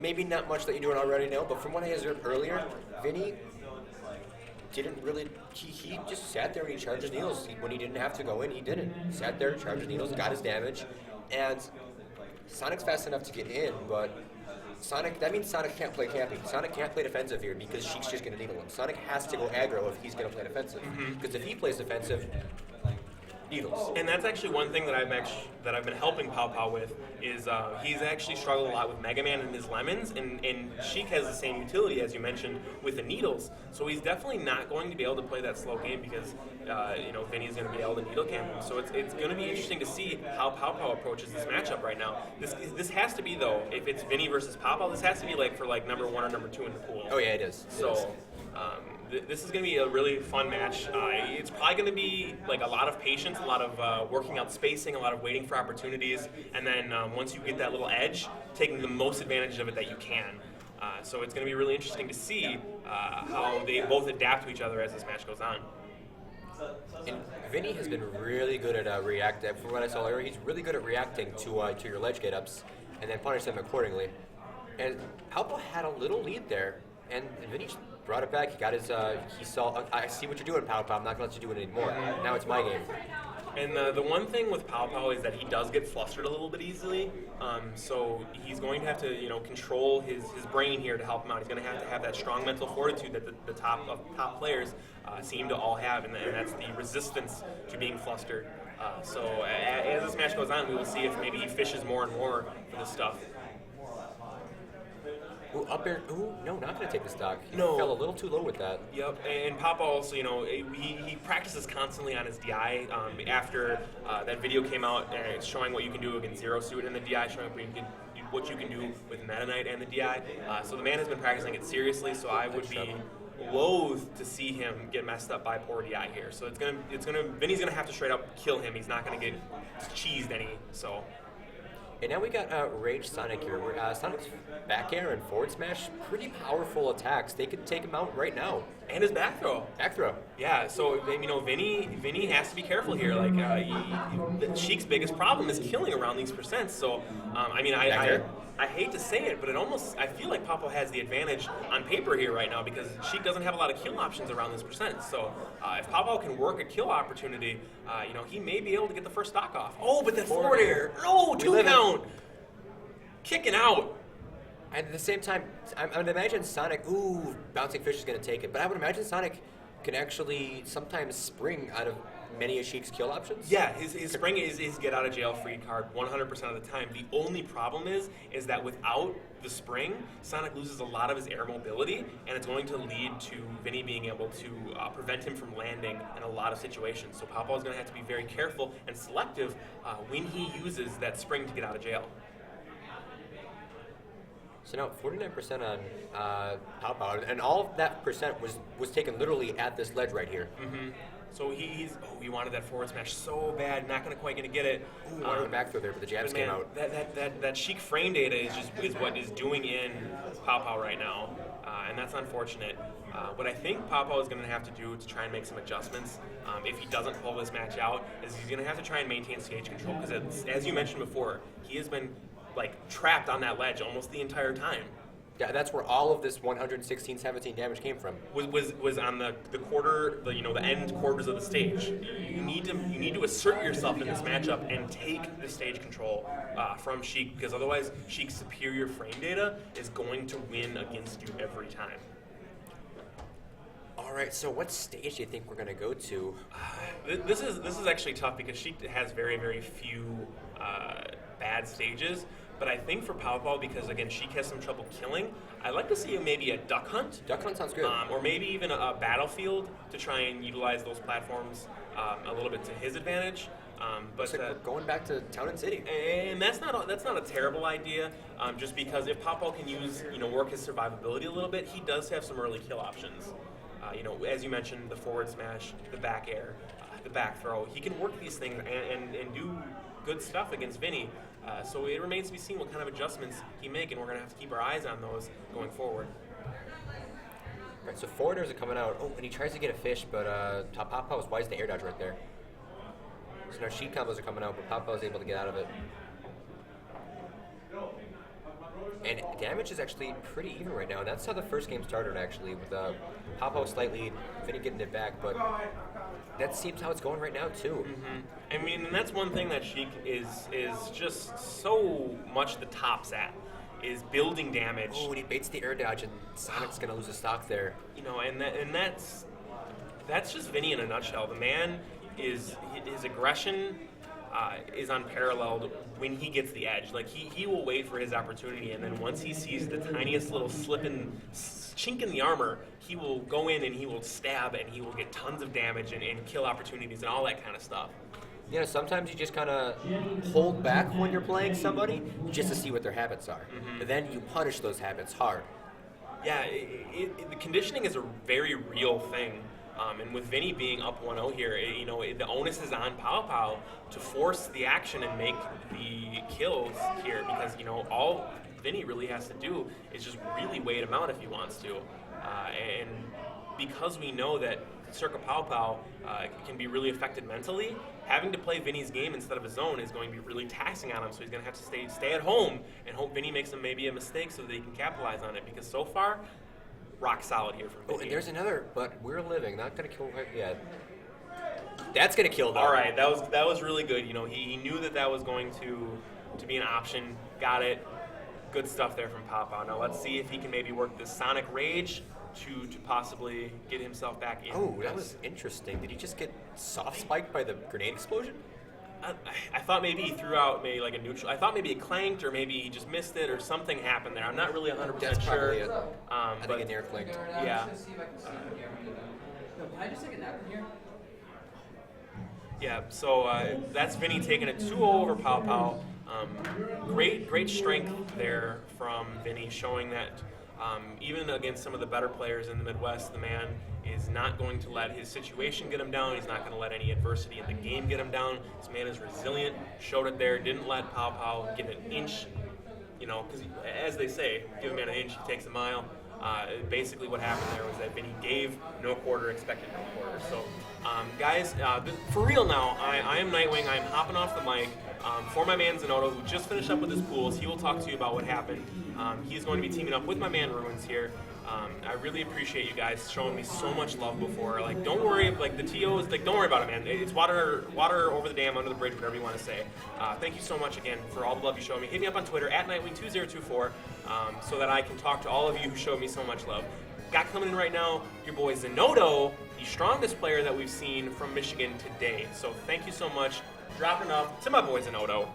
maybe not much that you don't already know, but from what I observed earlier, Vinnie didn't really. He just sat there and he charged his needles. When he didn't have to go in, he didn't. He sat there, charged his needles, got his damage, and Sonic's fast enough to get in, but that means Sonic can't play camping. Sonic can't play defensive here because Sheik's just going to needle him. Sonic has to go aggro if he's going to play defensive. Because if he plays defensive, needles. And that's actually one thing that I've been helping PowPow with is he's actually struggled a lot with Mega Man and his lemons, and Sheik has the same utility as you mentioned with the needles. So he's definitely not going to be able to play that slow game because Vinny's going to be able to needle camp him. So it's going to be interesting to see how PowPow approaches this matchup right now. This has to be though, if it's Vinny versus PowPow, this has to be for number 1 or number 2 in the pool. Oh yeah, it is. This is going to be a really fun match. It's probably going to be a lot of patience, a lot of working out spacing, a lot of waiting for opportunities, and then once you get that little edge, taking the most advantage of it that you can. So it's going to be really interesting to see how they both adapt to each other as this match goes on. And Vinny has been really good at reacting. From what I saw earlier, he's really good at reacting to your ledge get-ups and then punish them accordingly. And PowPow had a little lead there, and Vinny brought it back. He got his. He saw. I see what you're doing, PowPow. I'm not gonna let you do it anymore. Now it's my game. And the one thing with PowPow is that he does get flustered a little bit easily. So he's going to have to, control his brain here to help him out. He's going to have that strong mental fortitude that the top players seem to all have, and that's the resistance to being flustered. So as this match goes on, we will see if maybe he fishes more and more for this stuff. Ooh, up air. Ooh, no, not going to take the stock. He No. fell a little too low with that. Yep, and PowPow also, he practices constantly on his DI. After that video came out showing what you can do against Zero Suit and the DI, showing what you can do with Meta Knight and the DI. So the man has been practicing it seriously. So I would be loath to see him get messed up by poor DI here. So Vinny's gonna have to straight up kill him. He's not gonna get cheesed any. So. And now we got Rage Sonic here. Where Sonic's back air and forward smash, pretty powerful attacks. They could take him out right now. And his back throw. Back throw. Yeah, so Vinny has to be careful here. Sheik's biggest problem is killing around these percents. So I hate to say it, but I feel like PowPow has the advantage on paper here right now because Sheik doesn't have a lot of kill options around this percent. So if PowPow can work a kill opportunity, he may be able to get the first stock off. Oh, but that forward air. No, 2 count. Kicking out. And at the same time, I would imagine Sonic, Bouncing Fish is going to take it, but I would imagine Sonic can actually sometimes spring out of many of Sheik's kill options. Yeah, his spring is his get out of jail free card 100% of the time. The only problem is that without the spring, Sonic loses a lot of his air mobility, and it's going to lead to Vinny being able to prevent him from landing in a lot of situations. So PowPow is going to have to be very careful and selective when he uses that spring to get out of jail. So now 49% on PowPow, and all of that percent was taken literally at this ledge right here. Mm-hmm. So he wanted that forward smash so bad, not quite gonna get it. Wanted the back throw there, but the jabs came out. That Sheik frame data is what is doing in PowPow right now, and that's unfortunate. What I think PowPow is going to have to do to try and make some adjustments, if he doesn't pull this match out, is he's going to have to try and maintain stage control because, as you mentioned before, he has been trapped on that ledge almost the entire time. Yeah, that's where all of this 116-17 damage came from. Was on the quarter, the end quarters of the stage. You need to assert yourself in this matchup and take the stage control from Sheik, because otherwise Sheik's superior frame data is going to win against you every time. All right, so what stage do you think we're going to go to? This is actually tough because Sheik has very, very few bad stages. But I think for PowPow, because again, Sheik has some trouble killing, I'd like to see maybe a Duck Hunt. Duck Hunt sounds good. Or maybe even a Battlefield to try and utilize those platforms a little bit to his advantage. But we're going back to Town and City. And that's not a terrible idea, just because if PowPow can use, work his survivability a little bit, he does have some early kill options. As you mentioned, the forward smash, the back air, the back throw. He can work these things and do good stuff against Vinny. So it remains to be seen what kind of adjustments he make, and we're going to have to keep our eyes on those going forward. Right, so forwarders are coming out. Oh, and he tries to get a fish, but PowPow was wise to air dodge right there. So now Sheik combos are coming out, but PowPow is able to get out of it. And damage is actually pretty even right now. And that's how the first game started, actually, with PowPow slight lead, Vinnie getting it back. But that seems how it's going right now, too. I mean, and that's one thing that Sheik is just so much the tops at, is building damage. Oh, when he baits the air dodge, and Sonic's going to lose a stock there. You know, and that's just Vinnie in a nutshell. The man his aggression is unparalleled when he gets the edge. Like, he will wait for his opportunity, and then once he sees the tiniest little chink in the armor, he will go in and he will stab, and he will get tons of damage and kill opportunities and all that kind of stuff. You know, sometimes you just kind of hold back when you're playing somebody just to see what their habits are. But then you punish those habits hard. Yeah, the conditioning is a very real thing. And with Vinnie being up 1-0 here, you know, the onus is on PowPow to force the action and make the kills here, because, you know, all Vinnie really has to do is just really wait him out if he wants to. And because we know that Circa PowPow can be really affected mentally, having to play Vinnie's game instead of his own is going to be really taxing on him, so he's going to have to stay at home and hope Vinnie makes maybe a mistake so that he can capitalize on it, because so far, rock solid here from Vinnie. Oh, and there's another, but we're living. Not going to kill right yet. That's going to kill, though. All right, that was really good. You know, he knew that was going to be an option. Got it. Good stuff there from PowPow. Now let's see if he can maybe work this Sonic Rage to possibly get himself back in. Oh, that was interesting. Did he just get soft spiked by the grenade explosion? I thought maybe he threw out maybe like a neutral. I thought maybe it clanked, or maybe he just missed it, or something happened there. I'm not really 100% That's sure. probably it. I think it near clanked. Yeah. Can I just take a nap in here? Yeah, so that's Vinnie taking a 2-0 over PowPow. Great strength there from Vinnie, showing that even against some of the better players in the Midwest, the man is not going to let his situation get him down. He's not going to let any adversity in the game get him down. This man is resilient, showed it there, didn't let PowPow get an inch, you know, because as they say, give a man an inch, he takes a mile. Basically what happened there was that Vinnie gave no quarter, expected no quarter. So, guys, for real now, I am Nightwing. I'm hopping off the mic for my man Zanotto, who just finished up with his pools. He will talk to you about what happened. He's going to be teaming up with my man Ruins here. I really appreciate you guys showing me so much love before. Like, don't worry, like the TOs, like don't worry about it, man. It's water over the dam, under the bridge, whatever you want to say. Thank you so much again for all the love you showed me. Hit me up on Twitter at Nightwing2024 so that I can talk to all of you who showed me so much love. Got coming in right now, your boy Zanotto, the strongest player that we've seen from Michigan today. So thank you so much. Dropping up to my boy Zanotto.